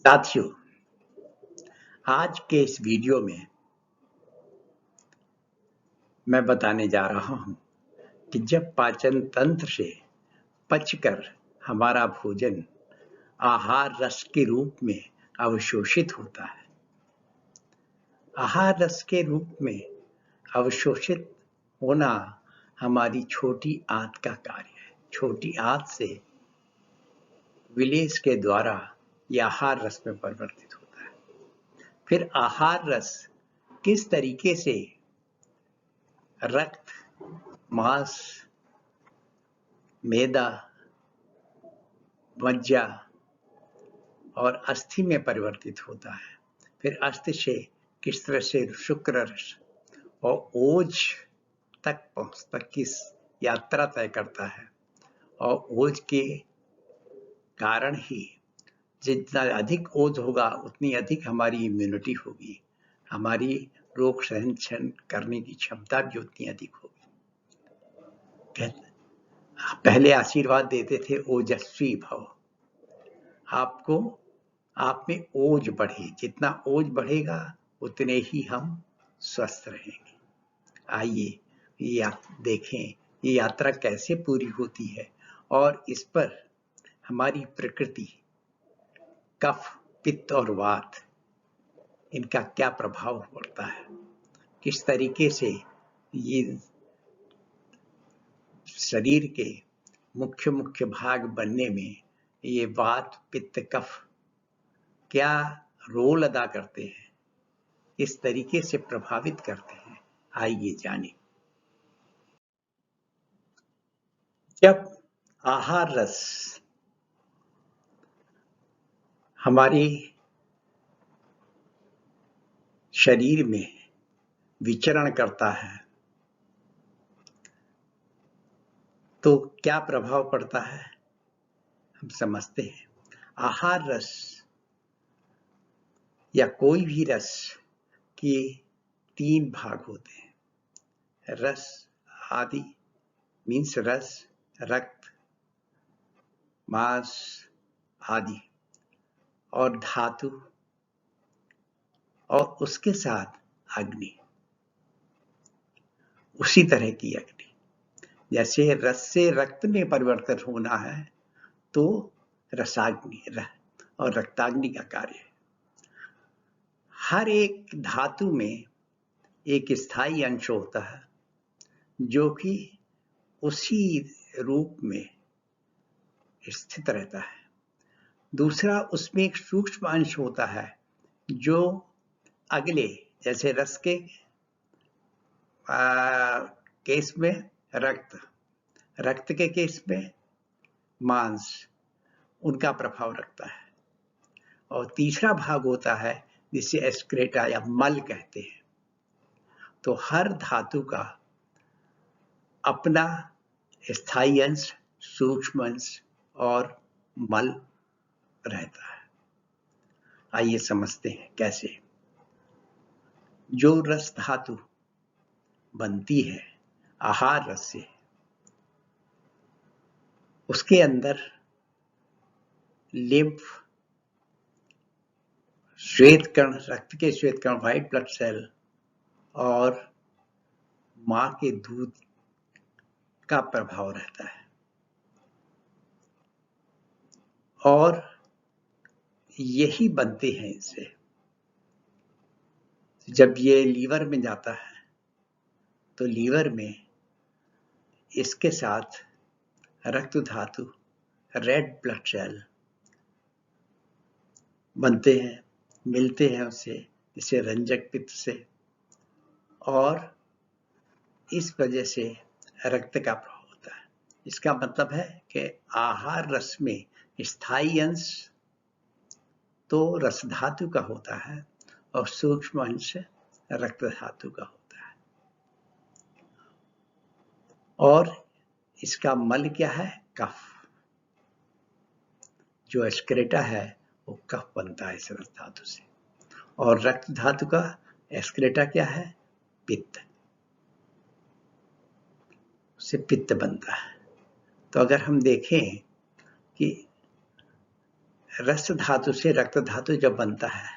साथियों, आज के इस वीडियो में मैं बताने जा रहा हूं कि जब पाचन तंत्र से पचकर हमारा भोजन आहार रस के रूप में अवशोषित होता है। आहार रस के रूप में अवशोषित होना हमारी छोटी आंत का कार्य है। छोटी आंत से विलेज के द्वारा यह आहार रस में परिवर्तित होता है। फिर आहार रस किस तरीके से रक्त, मांस, मेदा, मज्जा और अस्थि में परिवर्तित होता है। फिर अस्थि से किस तरह से शुक्र रस और ओज तक पहुंचता किस यात्रा तय करता है, और ओज के कारण ही जितना अधिक ओज होगा उतनी अधिक हमारी इम्यूनिटी होगी, हमारी रोग सहन करने की क्षमता भी उतनी अधिक होगी। पहले आशीर्वाद देते थे ओजस्वी भव, आपको आप में ओज बढ़े, जितना ओज बढ़ेगा उतने ही हम स्वस्थ रहेंगे। आइए ये आप देखें ये यात्रा कैसे पूरी होती है और इस पर हमारी प्रकृति, कफ, पित्त और वात, इनका क्या प्रभाव पड़ता है, किस तरीके से ये शरीर के मुख्य मुख्य भाग बनने में ये वात, पित्त, कफ क्या रोल अदा करते हैं, किस तरीके से प्रभावित करते हैं, आइए जानें। जब आहार रस हमारे शरीर में विचरण करता है तो क्या प्रभाव पड़ता है हम समझते हैं। आहार रस या कोई भी रस के 3 भाग होते हैं। रस आदि मीन्स रस, रक्त, मांस आदि, और धातु, और उसके साथ अग्नि, उसी तरह की अग्नि। जैसे रस से रक्त में परिवर्तन होना है तो रसाग्नि और रक्ताग्नि का कार्य है। हर एक धातु में एक स्थायी अंश होता है जो कि उसी रूप में स्थित रहता है। दूसरा, उसमें एक सूक्ष्म अंश होता है जो अगले, जैसे रस के केस में रक्त, रक्त के केस में मांस, उनका प्रभाव रखता है। और तीसरा भाग होता है जिसे एक्सक्रेटा या मल कहते हैं। तो हर धातु का अपना स्थायी अंश, सूक्ष्म अंश और मल रहता है। आइए समझते हैं कैसे। जो रस धातु बनती है आहार रस से, उसके अंदर लिम्फ, श्वेत कण, रक्त के श्वेत कण, व्हाइट ब्लड सेल, और मां के दूध का प्रभाव रहता है। और यही बनते हैं इससे। जब ये लीवर में जाता है तो लीवर में इसके साथ रक्त धातु, रेड ब्लड सेल बनते हैं, मिलते हैं उससे, जिसे रंजक पित्त से, और इस वजह से रक्त का प्रभाव होता है। इसका मतलब है कि आहार रस में स्थायी अंश तो रस धातु का होता है और सूक्ष्म अंश रक्त धातु का होता है। और इसका मल क्या है? कफ। जो एक्सक्रेटा है वो कफ बनता है इस रस धातु से। और रक्त धातु का एक्सक्रेटा क्या है? पित्त। उससे पित्त बनता है। तो अगर हम देखें कि रस धातु से रक्त धातु जब बनता है,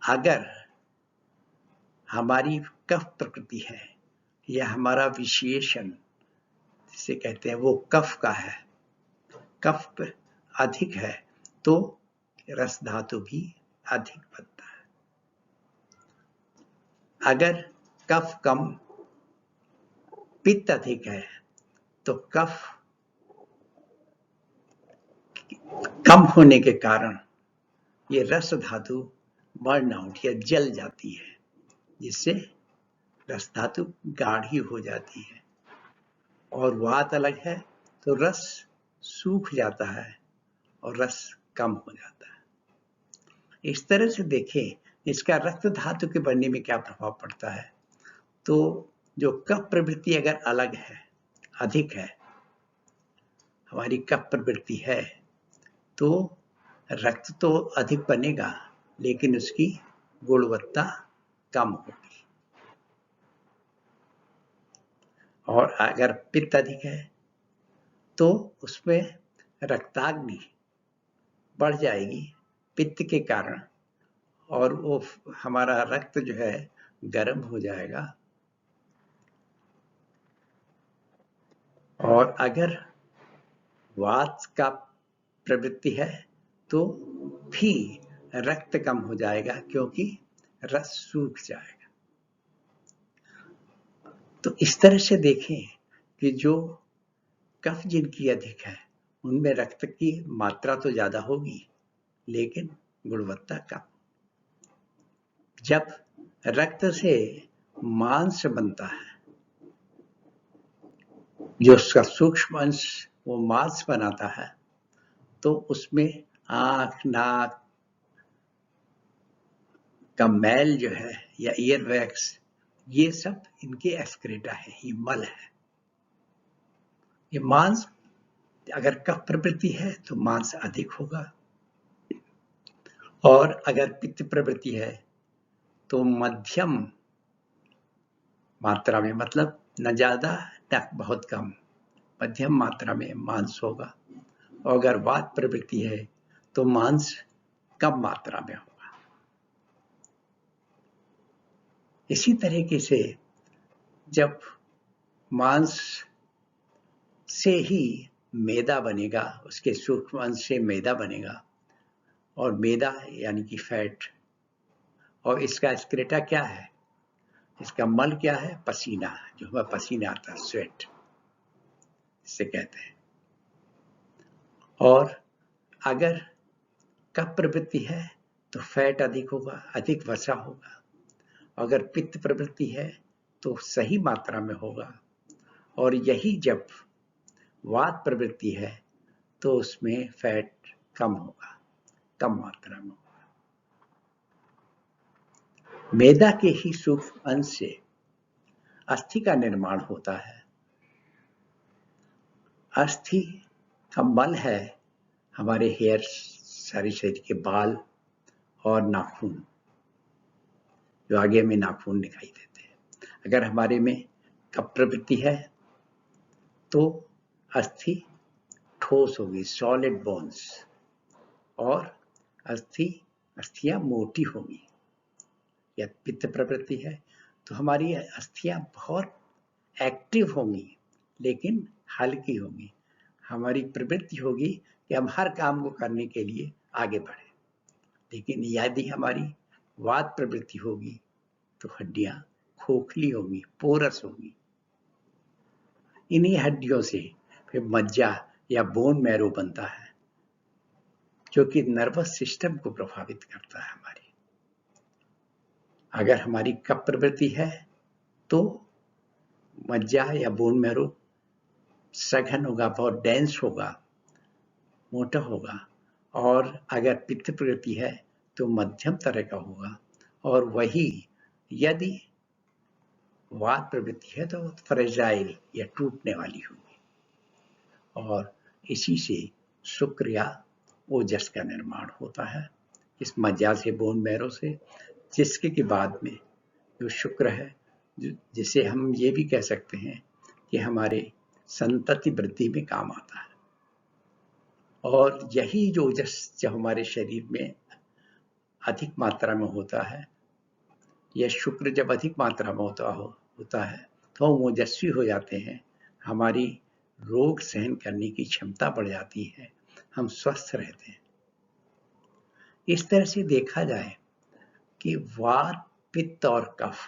अगर हमारी कफ प्रकृति है या हमारा विशेषण जिसे कहते हैं वो कफ का है, कफ अधिक है तो रस धातु भी अधिक बनता है। अगर कफ कम, पित्त अधिक है तो कफ कम होने के कारण ये रस धातु बर्न आउट या जल जाती है, जिससे रस धातु गाढ़ी हो जाती है। और वात अलग है तो रस सूख जाता है और रस कम हो जाता है। इस तरह से देखें इसका रक्त धातु के बनने में क्या प्रभाव पड़ता है। तो जो कफ प्रवृत्ति अगर अलग है, अधिक है, हमारी कफ प्रवृत्ति है तो रक्त तो अधिक बनेगा लेकिन उसकी गुणवत्ता कम होगी। और अगर पित्त अधिक है तो उसमें रक्ताग्नि बढ़ जाएगी पित्त के कारण, और वो हमारा रक्त जो है गर्म हो जाएगा। और अगर वात का प्रवृत्ति है तो भी रक्त कम हो जाएगा क्योंकि रस सूख जाएगा। तो इस तरह से देखें कि जो कफ जिनकी अधिक है उनमें रक्त की मात्रा तो ज्यादा होगी लेकिन गुणवत्ता कम। जब रक्त से मांस बनता है, जो उसका सूक्ष्म अंश वो मांस बनाता है, तो उसमें आंख, नाक का मैल जो है या ईयर वैक्स, ये सब इनके एक्सक्रीटा है, ये मल है। ये मांस अगर कफ प्रवृत्ति है तो मांस अधिक होगा, और अगर पित्त प्रवृत्ति है तो मध्यम मात्रा में, मतलब न ज्यादा न बहुत कम, मध्यम मात्रा में मांस होगा। और अगर वात प्रवृत्ति है तो मांस कम मात्रा में होगा। इसी तरीके से जब मांस से ही मैदा बनेगा, उसके सूक्ष्म अंश से मैदा बनेगा, और मैदा यानी कि फैट, और इसका एक्सक्रीटा क्या है, इसका मल क्या है, पसीना, जो हमें पसीना आता है, स्वेट इसे कहते हैं। और अगर कफ प्रवृत्ति है तो फैट अधिक होगा, अधिक वसा होगा। अगर पित्त प्रवृत्ति है तो सही मात्रा में होगा, और यही जब वात प्रवृत्ति है तो उसमें फैट कम होगा, कम मात्रा में होगा। मैदा के ही सूक्ष्म अंश से अस्थि का निर्माण होता है। अस्थि का मल है हमारे हेयर, सारे शरीर के बाल और नाखून, जो आगे में नाखून दिखाई देते हैं। अगर हमारे में कफ प्रवृत्ति है तो अस्थि ठोस होगी, सॉलिड बोन्स, और अस्थियां मोटी होंगी। या पित्त प्रवृत्ति है तो हमारी अस्थियां बहुत एक्टिव होंगी लेकिन हल्की होंगी। हमारी प्रवृत्ति होगी कि हम हर काम को करने के लिए आगे बढ़े। लेकिन यदि हमारी वात प्रवृत्ति होगी तो हड्डियां खोखली होंगी, पोरस होंगी। इन्हीं हड्डियों से फिर मज्जा या बोन मैरो बनता है, जो कि नर्वस सिस्टम को प्रभावित करता है हमारी। अगर हमारी कफ प्रवृत्ति है तो मज्जा या बोन मैरो सघन होगा, बहुत डेंस होगा, मोटा होगा। और अगर पित्त प्रवृत्ति है तो मध्यम तरह का होगा। और वही यदि वात प्रवृत्ति है तो फ्रेजाइल या टूटने वाली होगी। और इसी से शुक्र या ओजस का निर्माण होता है, इस मज्जा से, बोन मैरो से, जिसके के बाद में जो शुक्र है, जिसे हम ये भी कह सकते हैं कि हमारे संतति वृद्धि में काम आता है। और यही जो ओजस जब हमारे शरीर में अधिक मात्रा में होता है, यह शुक्र जब अधिक मात्रा में होता है तो हम ओजस्वी हो जाते हैं, हमारी रोग सहन करने की क्षमता बढ़ जाती है, हम स्वस्थ रहते हैं। इस तरह से देखा जाए कि वात, पित्त और कफ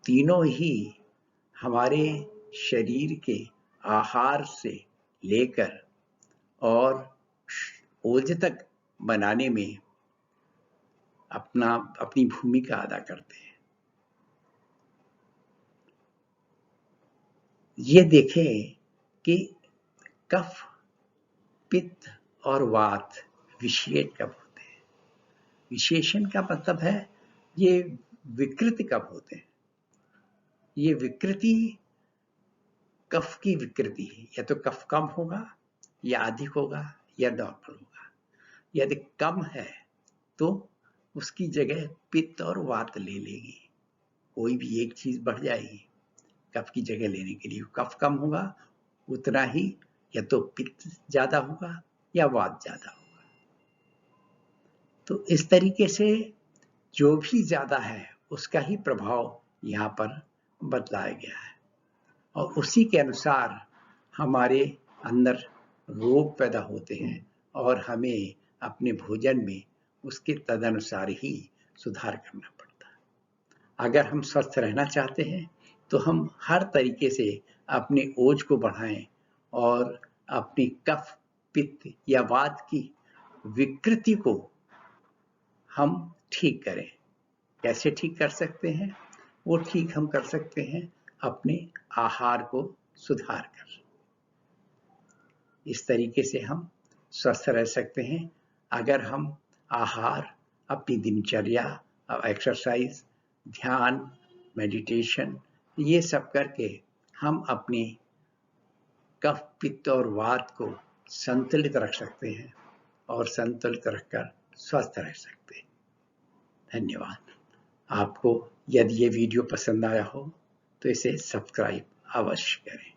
तीनों ही हमारे शरीर के आहार से लेकर और ओज तक बनाने में अपनी भूमिका अदा करते हैं। ये देखें कि कफ, पित्त और वात विशेष कब होते हैं। विशेषण का मतलब है ये विकृति कब होते हैं। ये विकृति कफ की विकृति है, या तो कफ कम होगा या अधिक होगा या नॉर्मल होगा। यदि कम है तो उसकी जगह पित्त और वात ले लेगी, कोई भी एक चीज बढ़ जाएगी कफ की जगह लेने के लिए। कफ कम होगा उतना ही या तो पित्त ज्यादा होगा या वात ज्यादा होगा। तो इस तरीके से जो भी ज्यादा है उसका ही प्रभाव यहाँ पर बतलाया गया है, और उसी के अनुसार हमारे अंदर रोग पैदा होते हैं और हमें अपने भोजन में उसके तदनुसार ही सुधार करना पड़ता है। अगर हम स्वस्थ रहना चाहते हैं तो हम हर तरीके से अपने ओज को बढ़ाएं और अपनी कफ, पित्त या वात की विकृति को हम ठीक करें। कैसे ठीक कर सकते हैं? वो ठीक हम कर सकते हैं अपने आहार को सुधार कर। इस तरीके से हम स्वस्थ रह सकते हैं अगर हम आहार, अपनी दिनचर्या, एक्सरसाइज, ध्यान, मेडिटेशन, ये सब करके हम अपनी कफ, पित्त और वात को संतुलित रख सकते हैं और संतुलित रखकर स्वस्थ रह सकते हैं। धन्यवाद। आपको यदि ये वीडियो पसंद आया हो तो इसे सब्सक्राइब अवश्य करें।